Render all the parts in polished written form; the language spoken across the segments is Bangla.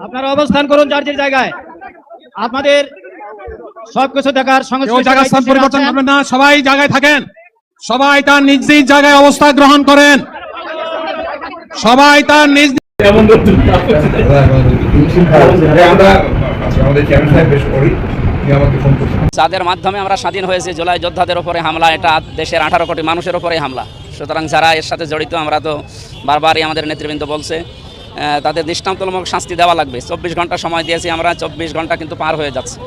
আপনারা অবস্থান করুন যার যার জায়গায়। আপনাদের সবকিছু দেখার সঙ্গে জায়গা স্থান পরিবর্তন করবেন না, সবাই জায়গায় থাকেন, সবাই তার নিজ নিজ জায়গায় অবস্থান গ্রহণ করেন, সবাই তার নিজ যাদের মাধ্যমে আমরা স্বাধীন হয়েছি, জুলাই যোদ্ধাদের উপরে হামলা, এটা দেশের 18 কোটি মানুষের উপরে হামলা। সুতরাং যারা এর সাথে জড়িত, আমরা তো বারবারই আমাদের নেতৃবৃন্দ বলছে তাদের দৃষ্টান্তমূলক শাস্তি দেওয়া লাগবে। 24 ঘন্টা সময় দিয়েছি আমরা, 24 ঘন্টা কিন্তু পার হয়ে যাচ্ছে।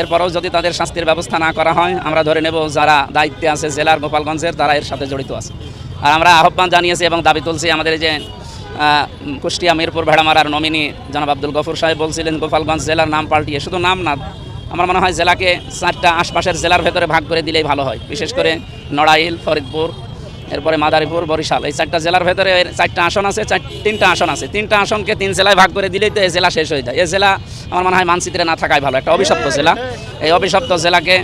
এরপরেও যদি তাদের শাস্তির ব্যবস্থা না করা হয়, আমরা ধরে নেব যারা দায়িত্বে আছে জেলার গোপালগঞ্জের, তারা এর সাথে জড়িত আছে। আর আমরা আহ্বান জানিয়েছি এবং দাবি তুলছি, আমাদের যে কুষ্টিয়া মিরপুর ভেড়ামারার নমিনি জনাব আব্দুল গফুর সাহেব বলছিলেন গোপালগঞ্জ জেলার নাম পাল্টিয়ে, শুধু নাম না, আমার মনে হয় জেলাকে 4টা আশপাশের জেলার ভেতরে ভাগ করে দিলেই ভালো হয়। বিশেষ করে নড়াইল, ফরিদপুর, এরপরে মাদারীপুর, বরিশাল, এই 4টা জেলার ভেতরে 4টা আসন আছে, 3টা আসন আছে। 3টা আসনকে 3 জেলায় ভাগ করে দিলেই তো এই জেলা শেষ হয়ে যায়। এই জেলা আমার মনে হয় মানচিত্রে না থাকাই ভালো, একটা অভিশপ্ত জেলা। এই অভিশপ্ত জেলাকে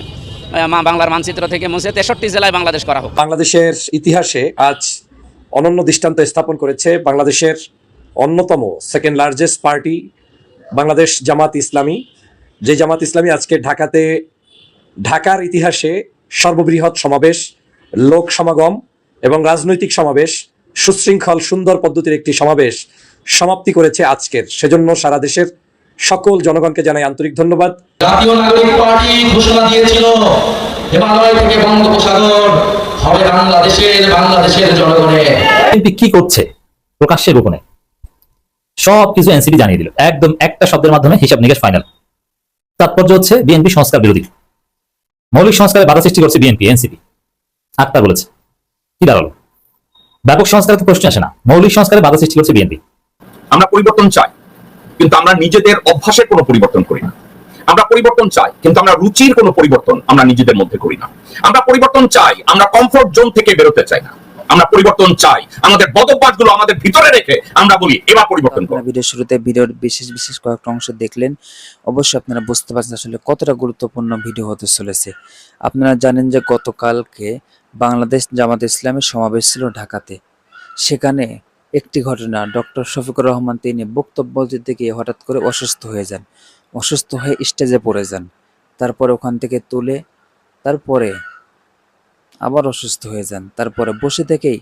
বাংলার মানচিত্র থেকে মুছে 63 জেলায় বাংলাদেশ করা হোক। বাংলাদেশের ইতিহাসে আজ অনন্য দৃষ্টান্ত স্থাপন করেছে বাংলাদেশের অন্যতম second largest party Bangladesh Jamaat Islami. যে জামাত ইসলামী আজকে ঢাকার ইতিহাসে সর্ববৃহৎ সমাবেশ, লোক সমাগম এবং রাজনৈতিক সমাবেশ, সুশৃঙ্খল সুন্দর পদ্ধতির একটি সমাবেশ সমাপ্তি করেছে আজকের। সেজন্য সারা দেশের সকল জনগণকে জানাই আন্তরিক ধন্যবাদ। জাতীয় নাগরিক পার্টি ঘোষণা দিয়েছিল হিমালয় থেকে বঙ্গোপসাগর হবে বাংলাদেশের জনগণের। বিএনপি কি করছে প্রকাশ্যে গোপনে সবকিছু এনসিপি জানিয়ে দিল, একদম একটা শব্দের মাধ্যমে হিসাব নিকাশ ফাইনাল। তাৎপর্য হচ্ছে বিএনপি সংস্কার বিরোধী, মৌলিক সংস্কারে বাধা সৃষ্টি করছে বিএনপি, এনসিপি। আক্তার বলেছে, কি দাঁড়ালো? ব্যাপক সংস্কারে তো প্রশ্ন আসে না, মৌলিক সংস্কারে বাধা সৃষ্টি করছে বিএনপি। আমরা পরিবর্তন চাই, কিন্তু আমরা নিজেদের অভ্যাসের কোনো পরিবর্তন করি না। আমরা পরিবর্তন চাই, কিন্তু আমরা রুচির কোনো পরিবর্তন আমরা নিজেদের মধ্যে করি না। আমরা পরিবর্তন চাই, আমরা কমফোর্ট জোন থেকে বেরোতে চাই না। আমরা পরিবর্তন চাই, আমাদের বদভ্যাসগুলো আমাদের ভিতরে রেখে আমরা বলি এবার পরিবর্তন করব। ভিডিও শুরুতে ভিডিওর বিশেষ কয়েকটা অংশ দেখলেন, অবশ্যই আপনারা বুঝতে পারছেন আসলে কতটা গুরুত্বপূর্ণ ভিডিও হতে চলেছে। আপনারা জানেন যে গতকালকে বাংলাদেশ জামাত ইসলামের সমাবেশ ছিল ঢাকাতে। সেখানে একটি ঘটনা, ডক্টর শফিকুর রহমান তিনি বক্তব্য দিতে গিয়ে হঠাৎ করে অসুস্থ হয়ে যান, অসুস্থ হয়ে স্টেজে পড়ে যান। তারপরে ওখান থেকে তুলে তারপরে আবার অসুস্থ হয়ে যান, তারপরে বসে থেকেই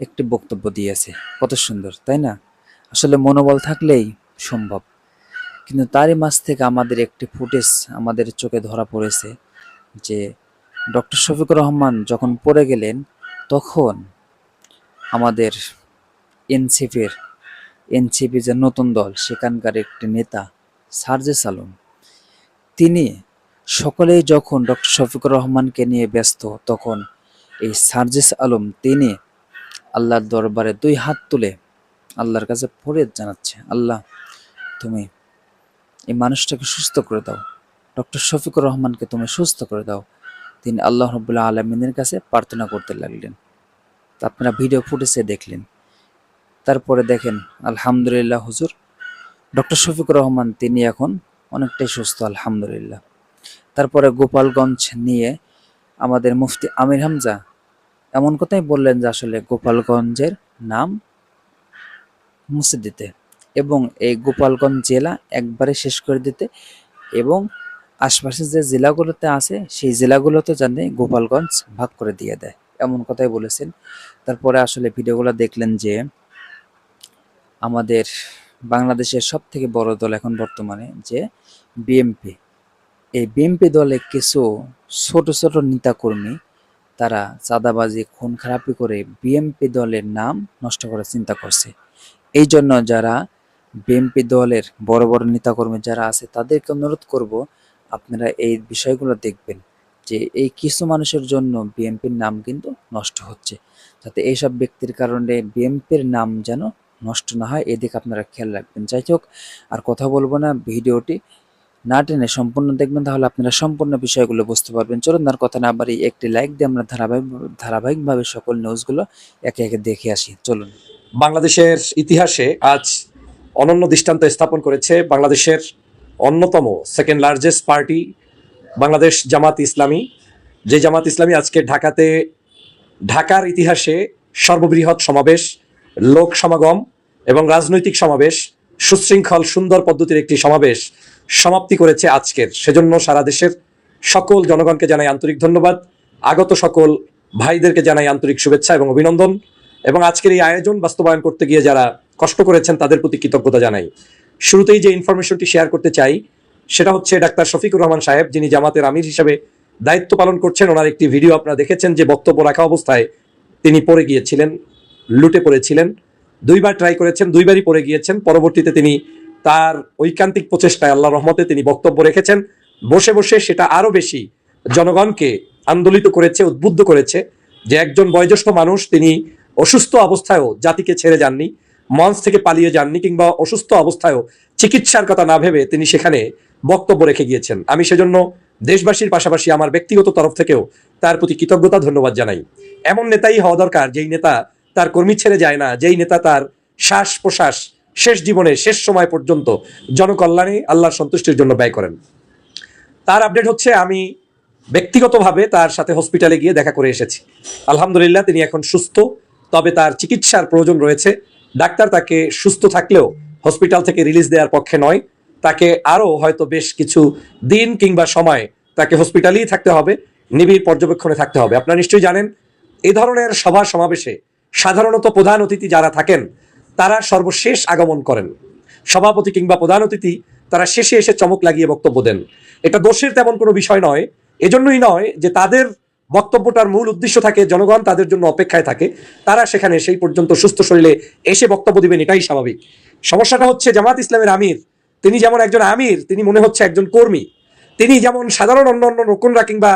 একটি বক্তব্য দিয়েছে। কত সুন্দর, তাই না? আসলে মনোবল থাকলেই সম্ভব। কিন্তু তারই মাঝ থেকে আমাদের একটি ফুটেজ আমাদের চোখে ধরা পড়েছে যে ডক্টর শফিকুর রহমান যখন পড়ে গেলেন, তখন আমাদের এনসিপি যে নতুন দল, সেখানকার একটি নেতা সার্জিস আলম, তিনি সকলেই যখন ডক্টর শফিকুর রহমানকে নিয়ে ব্যস্ত, তখন এই সার্জিস আলম তিনি আল্লাহর দরবারে 2 হাত তুলে আল্লাহর কাছে ফরিয়াদ জানাচ্ছে, আল্লাহ তুমি এই মানুষটাকে সুস্থ করে দাও, ডক্টর শফিকুর রহমানকে তুমি সুস্থ করে দাও। তিনি আল্লাহ রাব্বুল আলামিনের কাছে প্রার্থনা করতে লাগলেন। তা আপনারা ভিডিও ফুটেজে দেখলেন। তারপরে দেখেন আলহামদুলিল্লাহ হুজুর, ডক্টর শফিকুর রহমান তিনি এখন অনেকটাই সুস্থ আলহামদুলিল্লাহ। তারপরে গোপালগঞ্জ নিয়ে আমাদের মুফতি আমির হামজা এমন কথাই বললেন যে আসলে গোপালগঞ্জের নাম মুছে দিতে এবং এই গোপালগঞ্জ জেলা একবারে শেষ করে দিতে এবং আশপাশের যে জেলাগুলোতে আছে সেই জেলাগুলোতে জানে গোপালগঞ্জ ভাগ করে দিয়ে দেয়, এমন কথাই বলেছেন। তারপরে আসলে ভিডিওগুলো দেখলেন যে আমাদের বাংলাদেশের সব থেকে বড় দল এখন বর্তমানে যে বিএনপি, এই বিএনপি দলে কিছু ছোট ছোট নেতাকর্মী তারা চাঁদাবাজি খুন খারাপি করে বিএনপি দলের নাম নষ্ট করার চিন্তা করছে। এই জন্য যারা বিএনপি দলের বড় বড় নেতাকর্মী যারা আছে তাদেরকে অনুরোধ করব, আপনারা এই বিষয়গুলো দেখবেন যে এই কিছু মানুষের জন্য বিএনপির নাম কিন্তু নষ্ট হচ্ছে, যাতে এইসব ব্যক্তির কারণে বিএনপির নাম যেন নষ্ট না হয়, এদিকে আপনারা খেয়াল রাখবেন। যাই হোক, আর কথা বলবো না, ভিডিওটি না টেনে সম্পূর্ণ দেখবেন, তাহলে আপনারা সম্পূর্ণ বিষয়গুলো বুঝতে পারবেন। চলুন আর কথা না বাড়ি একটি লাইক দিয়ে আমরা ধারাবাহিকভাবে সকল নিউজগুলো একে একে দেখে আসি। চলুন। বাংলাদেশের ইতিহাসে আজ অনন্য দৃষ্টান্ত স্থাপন করেছে বাংলাদেশের অন্যতম second largest party Bangladesh Jamaat Islami. যে জামাত ইসলামী আজকে ঢাকার ইতিহাসে সর্ববৃহৎ সমাবেশ, লোক সমাগম এবং রাজনৈতিক সমাবেশ, সুশৃঙ্খল সুন্দর পদ্ধতির একটি সমাবেশ সমাপ্তি করেছে আজকের। সেজন্য সারা দেশের সকল জনগণকে জানাই আন্তরিক ধন্যবাদ, আগত সকল ভাইদেরকে জানাই আন্তরিক শুভেচ্ছা এবং অভিনন্দন, এবং আজকের এই আয়োজন বাস্তবায়ন করতে গিয়ে যারা কষ্ট করেছেন তাদের প্রতি কৃতজ্ঞতা জানাই। শুরুতেই যে ইনফরমেশনটি শেয়ার করতে চাই সেটা হচ্ছে ডাক্তার শফিকুর রহমান সাহেব, যিনি জামাতের আমির হিসেবে দায়িত্ব পালন করছেন। ওনার একটি ভিডিও আপনারা দেখেছেন যে বক্তব্য রাখা অবস্থায় তিনি পড়ে গিয়েছিলেন, লুটে পড়েছিলেন, দুইবার ট্রাই করেছেন, দুইবারই পড়ে গিয়েছেন। পরবর্তীতে তিনি তার ঐকান্তিক প্রচেষ্টায় আল্লাহর রহমতে তিনি বক্তব্য রেখেছেন। বসে বসে সেটা আরো বেশি জনগণকে আন্দোলিত করেছে, উদ্বুদ্ধ করেছে যে একজন বয়োজ্যেষ্ঠ মানুষ, তিনি অসুস্থ অবস্থায়ও জাতিকে ছেড়ে যাননি, মঞ্চ থেকে পালিয়ে যাননি, কিংবা অসুস্থ অবস্থায়ও চিকিৎসার কথা না ভেবে তিনি সেখানে বক্তব্য রেখে গিয়েছেন। আমি সেজন্য দেশবাসীর পাশাপাশি আমার ব্যক্তিগত তরফ থেকেও তার প্রতি কৃতজ্ঞতা ধন্যবাদ জানাই। এমন নেতাই হওয়া দরকার যেই নেতা তার কর্মী ছেড়ে যায় না, যেই নেতা তার শ্বাস প্রশ্বাস শেষ জীবনে শেষ সময় পর্যন্ত জনকল্যাণে আল্লাহর সন্তুষ্টির জন্য ব্যয় করেন। তার আপডেট হচ্ছে, আমি ব্যক্তিগতভাবে তার সাথে হসপিটালে গিয়ে দেখা করে এসেছি। আলহামদুলিল্লাহ তিনি এখন সুস্থ, তবে তার চিকিৎসার প্রয়োজন রয়েছে। ডাক্তার তাকে সুস্থ থাকলেও হসপিটাল থেকে রিলিজ দেওয়ার পক্ষে নয়, তাকে আরও হয়তো বেশ কিছু দিন কিংবা সময় তাকে হসপিটালেই থাকতে হবে, নিবিড় পর্যবেক্ষণে থাকতে হবে। আপনারা নিশ্চয়ই জানেন এই ধরনের সভা সমাবেশে সাধারণত প্রধান অতিথি যারা থাকেন তারা সর্বশেষ আগমন করেন। সভাপতি কিংবা প্রধান অতিথি তারা শেষে এসে চমক লাগিয়ে বক্তব্য দেন। এটা দোষের তেমন কোনো বিষয় নয়, এজন্যই নয় যে তাদের বক্তব্যটার মূল উদ্দেশ্য থাকে জনগণ তাদের জন্য অপেক্ষায় থাকে, তারা সেখানে সেই পর্যন্ত সুস্থ শরীরে এসে বক্তব্য দিবেন, এটাই স্বাভাবিক। সমস্যাটা হচ্ছে জামাত ইসলামের আমির, তিনি যেমন একজন আমির, তিনি মনে হচ্ছে একজন কর্মী। তিনি যেমন সাধারণ অন্যান্য রোকনরা কিংবা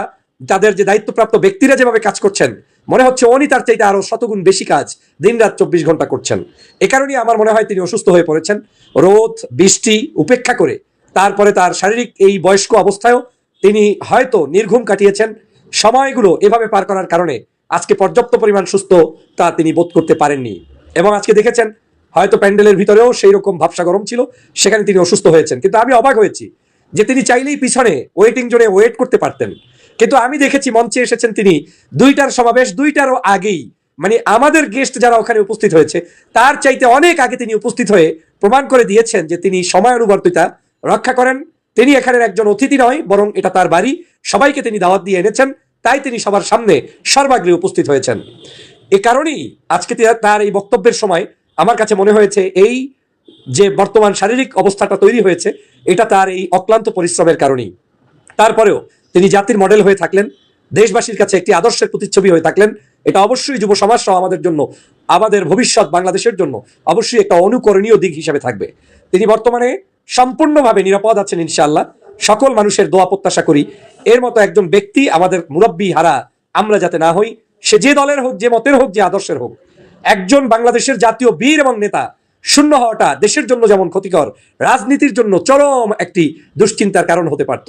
তাদের যে দায়িত্বপ্রাপ্ত ব্যক্তিরা যেভাবে কাজ করছেন, মনে হচ্ছে উনি তার চাইতে আরো শতগুণ বেশি কাজ দিনরাত 24 ঘন্টা করছেন। এ কারণেই আমার মনে হয় তিনি অসুস্থ হয়ে পড়েছেন। রোদ বৃষ্টি উপেক্ষা করে তারপরে তার শারীরিক এই বয়স্ক অবস্থায়ও তিনি হয়তো নির্ঘুম কাটিয়েছেন। সময়গুলো এভাবে পার করার কারণে আজকে পর্যাপ্ত পরিমাণ সুস্থ তা তিনি বোধ করতে পারেননি, এবং আজকে দেখেছেন হয়তো প্যান্ডেলের ভিতরেও সেই রকম ভাবসা গরম ছিল, সেখানে তিনি অসুস্থ হয়েছেন। কিন্তু আমি অবাক হয়েছি যে তিনি চাইলেই পিছনে ওয়েটিং জোনে ওয়েট করতে পারতেন, কিন্তু আমি দেখেছি মঞ্চে এসেছেন তিনি 2টার সমাবেশ 2টারও আগেই, মানে আমাদের গেস্ট যারা ওখানে উপস্থিত হয়েছে তার চাইতে অনেক আগে তিনি উপস্থিত হয়ে প্রমাণ করে দিয়েছেন যে তিনি সময়ানুবর্তিতা রক্ষা করেন। তিনি এখানের একজন অতিথি নয়, বরং এটা তার বাড়ি, সবাইকে তিনি দাওয়াত দিয়ে এনেছেন, তাই তিনি সবার সামনে সর্বাগ্রে উপস্থিত হয়েছেন। এ কারণেই আজকে তার এই বক্তব্যের সময় আমার কাছে মনে হয়েছে এই যে বর্তমান শারীরিক অবস্থাটা তৈরি হয়েছে এটা তার এই অক্লান্ত পরিশ্রমের কারণেই। তারপরেও তিনি জাতির মডেল হয়ে থাকলেন, দেশবাসীর কাছে একটি আদর্শের প্রতিচ্ছবি হয়ে থাকলেন। এটা অবশ্যই যুব সমাজ সহ আমাদের জন্য, আমাদের ভবিষ্যৎ বাংলাদেশের জন্য অবশ্যই একটা অনুকরণীয় দিক হিসেবে থাকবে। তিনি বর্তমানে সম্পূর্ণভাবে নিরাপদ আছেন ইনশাআল্লাহ। সকল মানুষের দোয়া প্রত্যাশা করি এর মতো একজন ব্যক্তি আমাদের মুরব্বী হারা আমরা যাতে না হই, সে যে দলের হোক, যে মতের হোক, যে আদর্শের হোক। একজন বাংলাদেশের জাতীয় বীর এবং নেতা শূন্য হওয়াটা দেশের জন্য যেমন ক্ষতিকর, রাজনীতির জন্য চরম একটি দুশ্চিন্তার কারণ হতে পারত।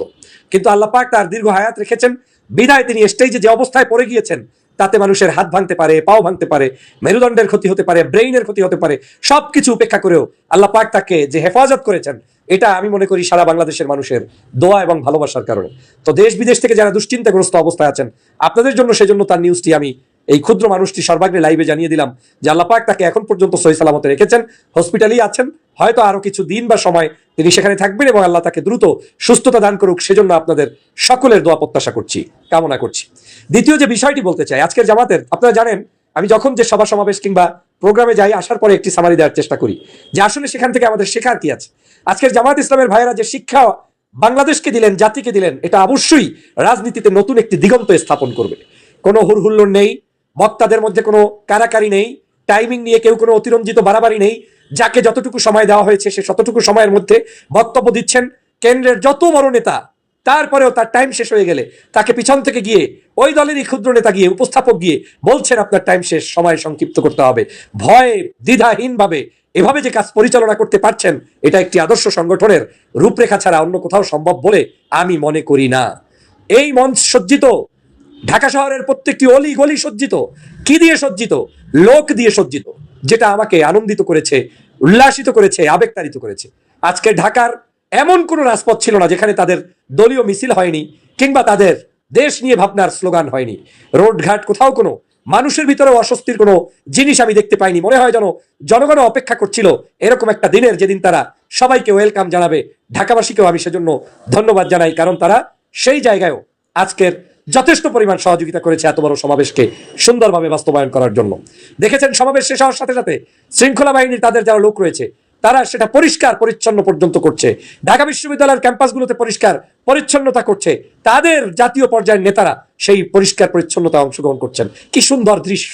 কিন্তু আল্লাহ পাক তার দীর্ঘ হায়াত রেখেছেন বিধায় তিনি স্টেজে যে অবস্থায় পড়ে গিয়েছেন তাতে মানুষের হাত ভাঙতে পারে, পাও ভাঙতে পারে, মেরুদণ্ডের ক্ষতি হতে পারে, ব্রেইনের ক্ষতি হতে পারে, সবকিছু উপেক্ষা করেও আল্লাহ পাক তাকে যে হেফাজত করেছেন এটা আমি মনে করি সারা বাংলাদেশের মানুষের দোয়া এবং ভালোবাসার কারণে। তো দেশ বিদেশ থেকে যারা দুশ্চিন্তাগ্রস্ত অবস্থায় আছেন আপনাদের জন্য সেজন্য তার নিউজটি আমি এই ক্ষুদ্র মানুষটি সর্বাগ্রে লাইভে জানিয়ে দিলাম যে আল্লাহ পাক তাকে এখন পর্যন্ত সহি সালামতে রেখেছেন, হসপিটালেই আছেন, হয়তো আরো কিছু দিন বা সময় তিনি সেখানে থাকবেন এবং আল্লাহ তাকে দ্রুত সুস্থতা দান করুক, সেজন্য আপনাদের সকলের দোয়া প্রত্যাশা করছি, কামনা করছি। দ্বিতীয় যে বিষয়টি বলতে চাই, আজকের জামাতের আপনারা জানেন আমি যখন যে সভা সমাবেশ কিংবা প্রোগ্রামে যাই আসার পরে একটি সামারি দেওয়ার চেষ্টা করি যে আসলে সেখান থেকে আমাদের শেখার কি আছে। আজকের জামাত ইসলামের ভাইয়েরা যে শিক্ষা বাংলাদেশকে দিলেন, জাতিকে দিলেন, এটা অবশ্যই রাজনীতিতে নতুন একটি দিগন্ত স্থাপন করবে। কোনো হুড়হুল্লোড় নেই, বক্তাদের মধ্যে কোনো কারাকারি নেই, টাইমিং নিয়ে কেউ কোনো অতিরঞ্জিত বাড়াবাড়ি নেই। যাকে যতটুকু সময় দেওয়া হয়েছে সে ততটুকু সময়ের মধ্যে বক্তব্য দিচ্ছেন। কেন্দ্রের যত বড় নেতা তারপরেও তার টাইম শেষ হয়ে গেলে তাকে পিছন থেকে গিয়ে ওই দলেরই ক্ষুদ্র নেতা গিয়ে, উপস্থাপক গিয়ে বলছেন আপনার টাইম শেষ, সময় সংক্ষিপ্ত করতে হবে। ভয়ে দ্বিধাহীনভাবে এভাবে যে কাজ পরিচালনা করতে পারছেন এটা একটি আদর্শ সংগঠনের রূপরেখা ছাড়া অন্য কোথাও সম্ভব বলে আমি মনে করি না। এই মঞ্চ সজ্জিত, ঢাকা শহরের প্রত্যেকটি অলি গলি সজ্জিত, কি দিয়ে সজ্জিত? লোক দিয়ে সজ্জিত, যেটা আমাকে আনন্দিত করেছে, উল্লাসিত করেছে, আবেগতাড়িত করেছে। আজকে ঢাকার এমন কোন রাজপথ ছিল না যেখানে তাদের দলীয় মিছিল হয়নি কিংবা তাদের দেশ নিয়ে ভাবনার স্লোগান হয়নি। রোডঘাট কোথাও কোনো মানুষের ভিতরে অস্বস্তির কোনো জিনিস আমি দেখতে পাইনি। মনে হয় যেন জনগণ অপেক্ষা করছিল এরকম একটা দিনের, যেদিন তারা সবাইকে ওয়েলকাম জানাবে। ঢাকাবাসীকেও আমি সেজন্য ধন্যবাদ জানাই, কারণ তারা সেই জায়গায়ও আজকের যথেষ্ট পরিমাণ সহযোগিতা করেছে এত বড় সমাবেশকে সুন্দরভাবে বাস্তবায়ন করার জন্য। দেখেছেন সমাবেশ শেষ হওয়ার সাথে সাথে শৃঙ্খলা বাহিনীর তাদের যারা লোক রয়েছে তারা সেটা পরিষ্কার পরিচ্ছন্ন পর্যন্ত করছে। ঢাকা বিশ্ববিদ্যালয়ের ক্যাম্পাসগুলোতে পরিষ্কার পরিচ্ছন্নতা করছে, তাদের জাতীয় পর্যায়ের নেতারা সেই পরিষ্কার পরিচ্ছন্নতা অংশগ্রহণ করছেন। কি সুন্দর দৃশ্য!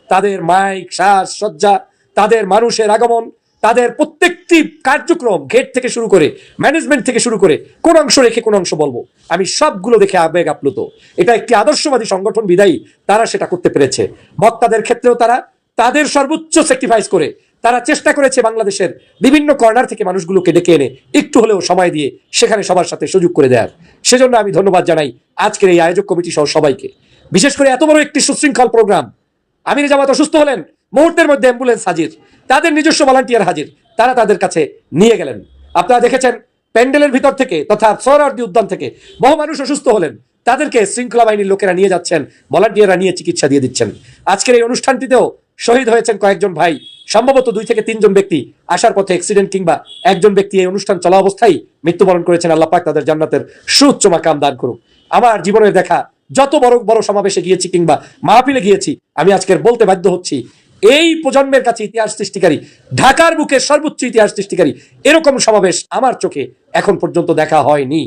তাদের মাইক, সাজ সজ্জা, তাদের মানুষের আগমন, তাদের প্রত্যেকটি কার্যক্রম, গেট থেকে শুরু করে ম্যানেজমেন্ট থেকে শুরু করে কোন অংশ রেখে কোন অংশ বলবো, আমি সবগুলো দেখে আবেগ আপ্লুত। এটা একটি আদর্শবাদী সংগঠন বিদায়ী তারা সেটা করতে পেরেছে। বক্তাদের ক্ষেত্রেও তারা তাদের সর্বোচ্চ স্যাক্রিফাইস করে তারা চেষ্টা করেছে বাংলাদেশের বিভিন্ন কর্নার থেকে মানুষগুলোকে ডেকে এনে একটু হলেও সময় দিয়ে সেখানে সবার সাথে সুযোগ করে দেয়ার। সেজন্য আমি ধন্যবাদ জানাই আজকের এই আয়োজক কমিটি সহ সবাইকে। বিশেষ করে এত বড় একটি সুশৃঙ্খল প্রোগ্রাম, আমির জামাত অসুস্থ হলেন, মুহূর্তের মধ্যে অ্যাম্বুলেন্স হাজির, তাদের নিজস্ব ভলান্টিয়ার হাজির, তারা তাদের কাছে নিয়ে গেলেন। আপনারা দেখেছেন প্যান্ডেলের ভিতর থেকে তথা সোহরাওয়ার্দী উদ্যান থেকে বহু মানুষ অসুস্থ হলেন, তাদেরকে শৃঙ্খলা বাহিনীর লোকেরা নিয়ে যাচ্ছেন, ভলান্টিয়াররা নিয়ে চিকিৎসা দিয়ে দিচ্ছেন। আজকের এই অনুষ্ঠানটিতেও শহীদ হয়েছেন কয়েকজন ভাই, সম্ভবত 2 থেকে 3 জন ব্যক্তি আসার পথে অ্যাক্সিডেন্ট, কিংবা একজন ব্যক্তি এই অনুষ্ঠান চলা অবস্থায় মৃত্যুবরণ করেছেন। আল্লাহ পাক তাদের জান্নাতের সুউচ্চ মাকাম দান করুক। আমার জীবনের দেখা যত বড় বড় সমাবেশে গিয়েছি কিংবা মাহফিলে গিয়েছি, আমি আজকের বলতে বাধ্য হচ্ছি, এই প্রজন্মের কাছে ইতিহাস সৃষ্টিকারী, ঢাকার বুকে সর্বোচ্চ ইতিহাস সৃষ্টিকারী এরকম সমাবেশ আমার চোখে এখন পর্যন্ত দেখা হয়নি।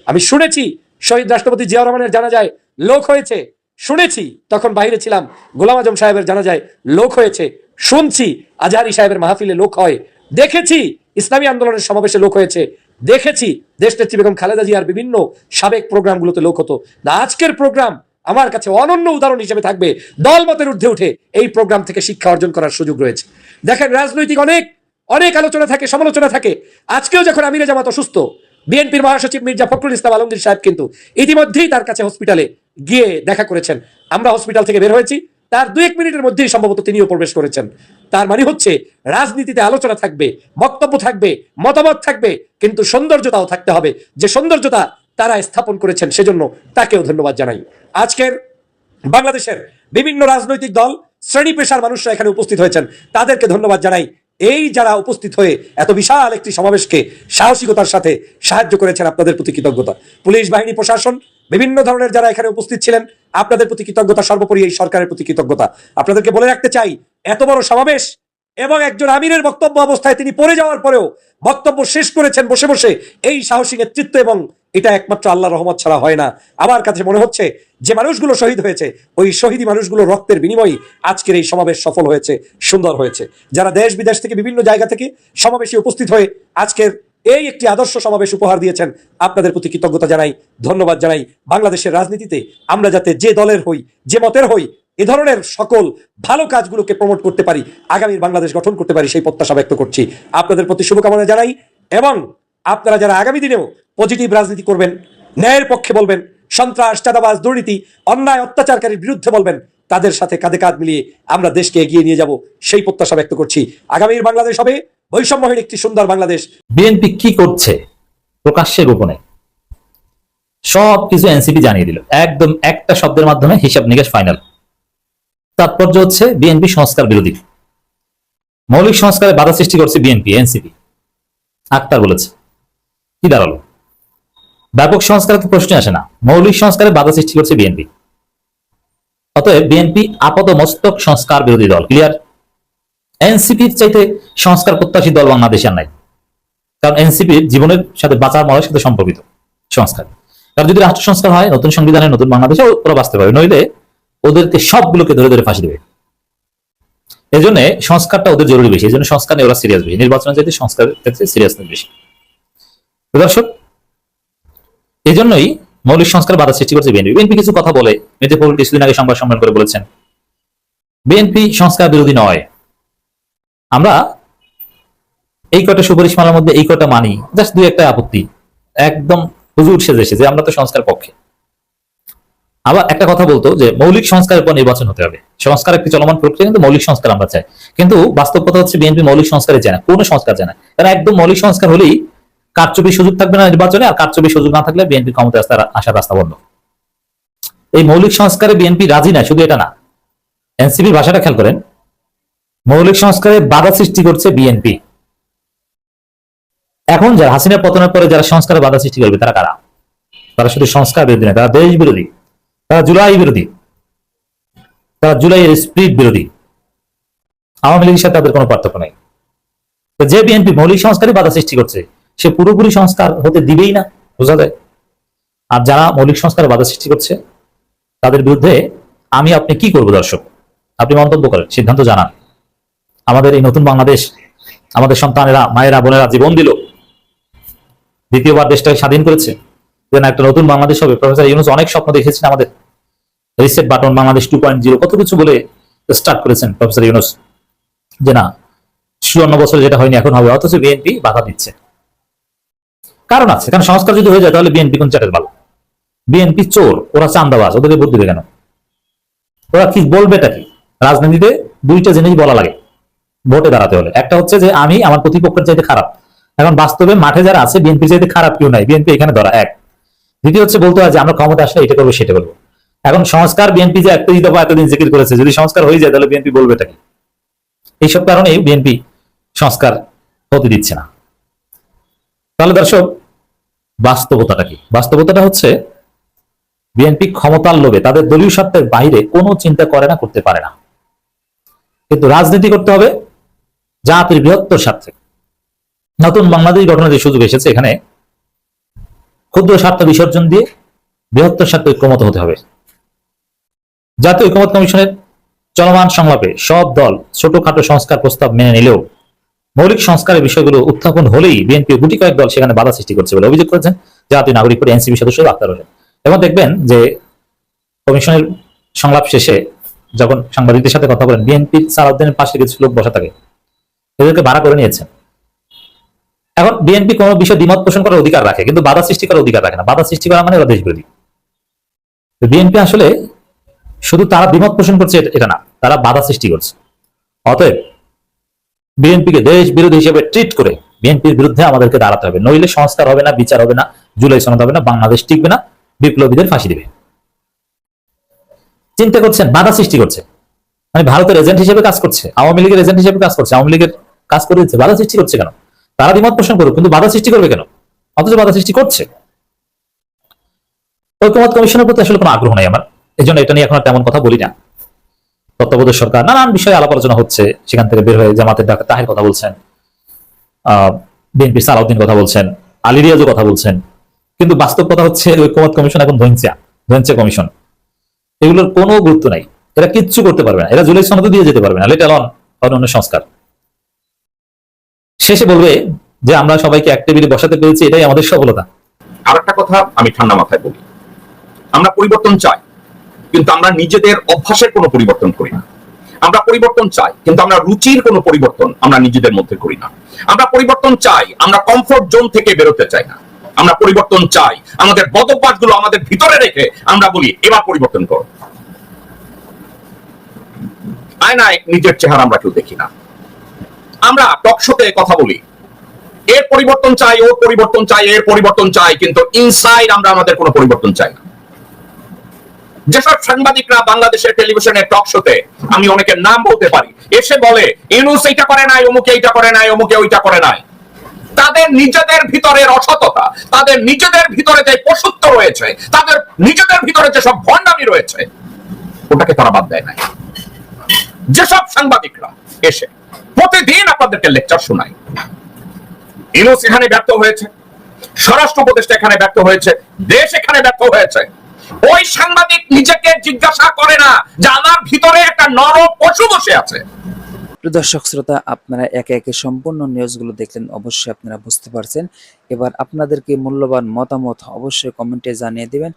আমি শুনেছি শহীদ রাষ্ট্রপতি জিয়াউর রহমানের জানাজায় লোক হয়েছে, শুনেছি, তখন বাইরে ছিলাম, গোলাম আজম সাহেবের জানাজায় লোক হয়েছে, শুনছি আজহারি সাহেবের মাহফিলে লোক হয়, দেখেছি ইসলামী আন্দোলনের সমাবেশে লোক হয়েছে, দেখেছি দেশনেত্রী বেগম খালেদা জিয়ার বিভিন্ন সাবেক প্রোগ্রামগুলোতে লোক হতো। আজকের প্রোগ্রাম আমার কাছে অনন্য উদাহরণ হিসেবে থাকবে। দলমতের ঊর্ধ্বে উঠে এই প্রোগ্রাম থেকে শিক্ষা অর্জন করার সুযোগ রয়েছে। দেখেন রাজনৈতিক অনেক আলোচনা থাকে, সমালোচনা থাকে। আজকেও যখন আমিরে জামাত অসুস্থ, বিএনপির মহাসচিব মির্জা ফখরুল ইসলাম আলমগীর সাহেব কিন্তু ইতিমধ্যেই তার কাছে হসপিটালে গিয়ে দেখা করেছেন। আমরা হসপিটাল থেকে বের হয়েছি, তার 2-1 মিনিটের মধ্যেই সম্ভবত তিনিও প্রবেশ করেছেন। তার মানে হচ্ছে রাজনীতিতে আলোচনা থাকবে, বক্তব্য থাকবে, মতামত থাকবে, কিন্তু সৌন্দর্যতাও থাকতে হবে। যে সৌন্দর্যতা তারা স্থাপন করেছেন সেজন্য তাকেও ধন্যবাদ জানাই। আজকের বাংলাদেশের বিভিন্ন রাজনৈতিক দল, শ্রেণী পেশার মানুষরা এখানে উপস্থিত হয়েছেন, তাদেরকে ধন্যবাদ জানাই। এই যারা উপস্থিত হয়ে এত বিশাল একটি সমাবেশকে সাহসিকতার সাথে সাহায্য করেছেন, আপনাদের প্রতি কৃতজ্ঞতা। পুলিশ বাহিনী, প্রশাসন, বিভিন্ন ধরনের যারা এখানে উপস্থিত ছিলেন, আপনাদের প্রতি কৃতজ্ঞতা। সর্বোপরি এই সরকারের প্রতি কৃতজ্ঞতা। আপনাদেরকে বলে রাখতে চাই, এত বড় সমাবেশ এবং একজন আমিরের বক্তব্য অবস্থায় তিনি পড়ে যাওয়ার পরেও বক্তব্য শেষ করেছেন বসে বসে, এই সাহসী নেতৃত্ব, এবং এটা একমাত্র আল্লাহর রহমত ছাড়া হয় না। আমার কাছে মনে হচ্ছে যে মানুষগুলো শহীদ হয়েছে, ওই শহীদি মানুষগুলো রক্তের বিনিময়ে আজকের এই সমাবেশ সফল হয়েছে, সুন্দর হয়েছে। যারা দেশ বিদেশ থেকে বিভিন্ন জায়গা থেকে সমাবেশে উপস্থিত হয়ে আজকের এই একটি আদর্শ সমাবেশ উপহার দিয়েছেন, আপনাদের প্রতি কৃতজ্ঞতা জানাই, ধন্যবাদ জানাই। বাংলাদেশের রাজনীতিতে আমরা যাতে যে দলের হই, যে মতের হই, এ ধরনের সকল ভালো কাজগুলোকে প্রমোট করতে পারি, আগামীর বাংলাদেশ গঠন করতে পারি, সেই প্রত্যাশা ব্যক্ত করছি। আপনাদের প্রতি শুভকামনা জানাই, এবং আপনারা যারা আগামী দিনেও পজিটিভ রাজনীতি করবেন, ন্যায়ের পক্ষে বলবেন, সন্ত্রাস, চাঁদাবাজ, দুর্নীতি, অন্যায়, অত্যাচারকারীর বিরুদ্ধে বলবেন, তাদের সাথে কাঁধে কাঁধ মিলিয়ে আমরা দেশকে এগিয়ে নিয়ে যাব, সেই প্রত্যাশা ব্যক্ত করছি। আগামীর বাংলাদেশ হবে বৈষম্যহীন একটি সুন্দর বাংলাদেশ। বিএনপি কি করছে প্রকাশ্যে গোপনে সব কিছু এনসিপি জানিয়ে দিল, একদম একটা শব্দের মাধ্যমে হিসাব নিকাশ ফাইনাল। তাৎপর্য হচ্ছে বিএনপি সংস্কার বিরোধী, মৌলিক সংস্কারে বাধা সৃষ্টি করছে বিএনপি, এনসিপি। আক্তার বলেছে, কি দাঁড়ালো? ব্যাপক সংস্কারে তো প্রশ্ন আসে না, মৌলিক সংস্কারে বাধা সৃষ্টি করছে বিএনপি। অতএব বিএনপি আপাত মস্তক সংস্কার বিরোধী দল, ক্লিয়ার। এনসিপির চাইতে সংস্কার প্রত্যাশী দল বাংলাদেশে আর নাই, কারণ এনসিপির জীবনের সাথে বাঁচার মরার সাথে সম্পর্কিত সংস্কার। কারণ যদি রাষ্ট্র সংস্কার হয়, নতুন সংবিধানে নতুন বাংলাদেশে ওরা বাঁচতে পারবে, নইলে ওদেরকে সবগুলোকে ধরে ধরে ফাঁসি দেবে। এই জন্য সংস্কারটা ওদের জরুরি বেশি, এই জন্য সংস্কার নিয়ে ওরা সিরিয়াস বেশি, নির্বাচনের চাইতে সংস্কারের ক্ষেত্রে সিরিয়াসনেস বেশি। দর্শক, এই জন্যই মৌলিক সংস্কার বাধা সৃষ্টি করছে বিএনপি। বিএনপি কিছু কথা বলে, মির্জা ফখরুল কিছুদিন আগে সংবাদ সম্মেলন করে বলেছেন বিএনপি সংস্কার বিরোধী নয়। আমরা এই কয়টা সুপারিশমালার মধ্যে এই কয়টা মানি, জাস্ট 2-1টা আপত্তি, একদম হুজুর সেজেছে যে আমরা তো সংস্কার পক্ষে। আবার একটা কথা বলতো যে মৌলিক সংস্কারের পর নির্বাচন হতে হবে, সংস্কার একটি চলমান প্রক্রিয়া, কিন্তু মৌলিক সংস্কার আমরা চাই। কিন্তু বাস্তব কথা হচ্ছে বিএনপি মৌলিক সংস্কারে চায় না, কোনো সংস্কার চায় না। কারণ একদম মৌলিক সংস্কার হলেই কারচুপির সুযোগ থাকবে না নির্বাচনে, আর কারচুপির সুযোগ না থাকলে বিএনপি ক্ষমতায় আসার রাস্তা বন্ধ। এই মৌলিক সংস্কারে বিএনপি রাজি না, শুধু এটা না, এনসিপির ভাষাটা খেয়াল করেন, মৌলিক সংস্কারে বাধা সৃষ্টি করছে বিএনপি। এখন যারা হাসিনা পতনের পরে যারা সংস্কারে বাধা সৃষ্টি করবে তারা কারা? তারা শুধু সংস্কার বিরোধী না, তারা দেশ বিরোধী, তারা জুলাই বিরোধী, তারা জুলাইয়ের স্পিরিট বিরোধী। আওয়ামী লীগের সাথে তাদের কোনো পার্থক্য নাই। তো যে বিএনপি মৌলিক সংস্কারে বাধা সৃষ্টি করছে সে পুরোপুরি সংস্কার হতে দিবেই না, বোঝা যায়। আর যারা মৌলিক সংস্কারে বাধা সৃষ্টি করছে তাদের বিরুদ্ধে আমি আপনি কি করবো? দর্শক, আপনি মন্তব্য করেন, সিদ্ধান্ত জানান। আমাদের এই নতুন বাংলাদেশ, আমাদের সন্তানেরা, মায়েরা, বোনেরা জীবন দিল, দ্বিতীয়বার দেশটাকে স্বাধীন করেছে, যেন একটা নতুন বাংলাদেশ হবে। প্রফেসর ইউনূস অনেক স্বপ্ন দেখেছেন, আমাদের রিসেট বাটন বাংলাদেশ 2.0 কত কিছু বলে স্টার্ট করেছেন প্রফেসর ইউনূস, যে না 54 বছরে যেটা হয়নি এখন হবে, অথচ বিএনপি বাধা দিচ্ছে। কারণ আছে, কারণ সংস্কার যদি হয়ে যায় তাহলে বিএনপি কোন চাটের ভালো? বিএনপি চোর, ওরা চান্দাবাজ, ওদেরকে ভোট দিবে কেন? ওরা কি বলবেটা কি? রাজনীতিতে দুইটা জিনিস বলা লাগে ভোটে দাঁড়াতে হলে। একটা হচ্ছে যে আমি আমার প্রতিপক্ষের চাইতে খারাপ। এখন বাস্তবে মাঠে যারা আছে বিএনপির চাইতে খারাপ কেউ নাই, বিএনপি এখানে ধরা এক। দ্বিতীয় হচ্ছে বলতে হয় যে আমরা ক্ষমতা আসলে এটা করবো সেটা করবো। এখন সংস্কার বিএনপি যে এতদিন জিকির করেছে, যদি সংস্কার হয়ে যায় তাহলে বিএনপি বলবেটা কি? এইসব কারণে বিএনপি সংস্কার হতে দিচ্ছে না। তাহলে দর্শক, বাস্তবতাটা কি? বাস্তবতাটা হচ্ছে বিএনপি ক্ষমতার লোভে তাদের দলীয় স্বার্থের বাইরে কোনো চিন্তা করে না, করতে পারে না। কিন্তু রাজনীতি করতে হবে জাতির বৃহত্তর স্বার্থে। নতুন বাংলাদেশ গঠনের যে সুযোগ এসেছে, এখানে ক্ষুদ্র স্বার্থ বিসর্জন দিয়ে বৃহত্তর স্বার্থে ঐক্যমত হতে হবে। জাতীয় ঐক্যমত কমিশনের চলমান সংলাপে সব দল ছোটখাটো সংস্কার প্রস্তাব মেনে নিলেও মৌলিক সংস্কারের বিষয়গুলো উত্থাপন হলেই বিএনপি গুটি কয়েক দল সেখানে বাধা সৃষ্টি করছে বলে অভিযোগ করেছেন জাতীয় নাগরিক পার্টি এনসিপি সদস্য আক্তার হোসেন। এবং দেখবেন যে কমিশনের সংলাপ শেষে যখন সাংবাদিকদের সাথে কথা বলেন, বিএনপির সালাউদ্দিনের পাশে কিছু লোক বসা থাকে, এদেরকে ভাড়া করে নিয়েছেন। এখন বিএনপি কোনো বিষয়ে দ্বিমত পোষণ করার অধিকার রাখে, কিন্তু বাধা সৃষ্টি করার অধিকার রাখে না। বাধা সৃষ্টি করা মানে ওরা দেশ বিরোধী। বিএনপি আসলে শুধু তারা দ্বিমত পোষণ করছে এটা না, তারা বাধা সৃষ্টি করছে। অতএব বিএনপিকে দেশ বিরোধী হিসেবে ট্রিট করে বিএনপির বিরুদ্ধে আমাদেরকে দাঁড়াতে হবে, নইলে সংস্কার হবে না, বিচার হবে না, জুলাই সনদ হবে না, বাংলাদেশ টিকবে না, বিপ্লবীদের ফাঁসি দেবে। চিন্তা করছেন, বাধা সৃষ্টি করছে মানে ভারতের এজেন্ট হিসেবে কাজ করছে, আওয়ামী লীগের এজেন্ট হিসেবে কাজ করছে, আওয়ামী লীগের কাজ করে দিচ্ছে। বাধা সৃষ্টি করছে কেন? তারা দ্বিমত পোষণ করুক, কিন্তু বাধা সৃষ্টি করবে কেন? অথচ বাধা সৃষ্টি করছে। ঐক্যমত কমিশনের প্রতি আসলে কোনো আগ্রহ নাই আমার, এই জন্য এটা নিয়ে এখন তেমন কথা বলি না। তত্ত্বাবধায়ক সরকার নানান বিষয়ে আলাপ আলোচনা হচ্ছে, সেখান থেকে বের হয়ে জামাতের ডাক্তার তাহের কথা বলছেন, বিএনপির সালাউদ্দিন কথা বলছেন, আলী রিয়াজও কথা বলছেন, কিন্তু বাস্তব কথা হচ্ছে ঐক্যমত কমিশন এখন ধৈঞ্চা কমিশন। এগুলোর কোনো গুরুত্ব নাই, এরা কিচ্ছু করতে পারবে না, এরা জুলাই সনদ দিয়ে যেতে পারবে না, লেট অ্যালোন অন্যান্য সংস্কার। শেষে বলবে যে আমরা সবাইকে এক টেবিলে বসাতে পেরেছি, এটাই আমাদের সফলতা। আর একটা কথা আমি ঠান্ডা মাথায় বলি, আমরা পরিবর্তন চাই, কিন্তু আমরা নিজেদের অভ্যাসের কোনো পরিবর্তন করি না। আমরা পরিবর্তন চাই, কিন্তু আমরা রুচির কোনো পরিবর্তন আমরা নিজেদের মধ্যে করি না। আমরা পরিবর্তন চাই, আমরা কমফোর্ট জোন থেকে বেরোতে চাই না। আমরা পরিবর্তন চাই, আমাদের বদভ্যাসগুলো আমাদের ভিতরে রেখে আমরা বলি এবার পরিবর্তন করো। আয়নায় নিজের চেহারা আমরা কেউ দেখি না। আমরা টক শোতে কথা বলি, এর পরিবর্তন চাই, ওর পরিবর্তন চাই, এর পরিবর্তন চাই, কিন্তু ইনসাইড আমরা আমাদের কোনো পরিবর্তন চাই না। যেসব সাংবাদিকরা বাংলাদেশের টেলিভিশনের টক শোতে, আমি অনেকের নাম বলতে পারি, এসে বলে ইউনূস এইটা করে নাই, অমুকে এইটা করে নাই, অমুকে ওইটা করে নাই, তাদের নিজেদের ভিতরের অসততা, তাদের নিজেদের ভিতরে যে পশুত্ব রয়েছে, তাদের নিজেদের ভিতরে যে সব ভণ্ডামি রয়েছে, ওটাকে তারা বাদ দেয় নাই। যেসব সাংবাদিকরা এসে প্রতিদিন আপনাদেরকে লেকচার শোনায়, ইউনূস এখানে ব্যর্থ হয়েছে, স্বরাষ্ট্র উপদেষ্টা এখানে ব্যর্থ হয়েছে, দেশ এখানে ব্যর্থ হয়েছে, ওই সাংবাদিক নিজেকে জিজ্ঞাসা করে না যে আমার ভিতরে একটা নর পশু বসে আছে। দর্শক শ্রোতা, আপনারা একে একে সম্পূর্ণ নিউজগুলো দেখলেন, অবশ্যই আপনারা বুঝতে পারছেন। এবার আপনাদেরকে মূল্যবান মতামত অবশ্যই কমেন্টে জানিয়ে দিবেন।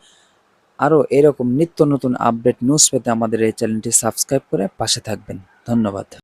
আরও এরকম নিত্য নতুন আপডেট নিউজ পেতে আমাদের এই চ্যানেলটি সাবস্ক্রাইব করে পাশে থাকবেন। ধন্যবাদ।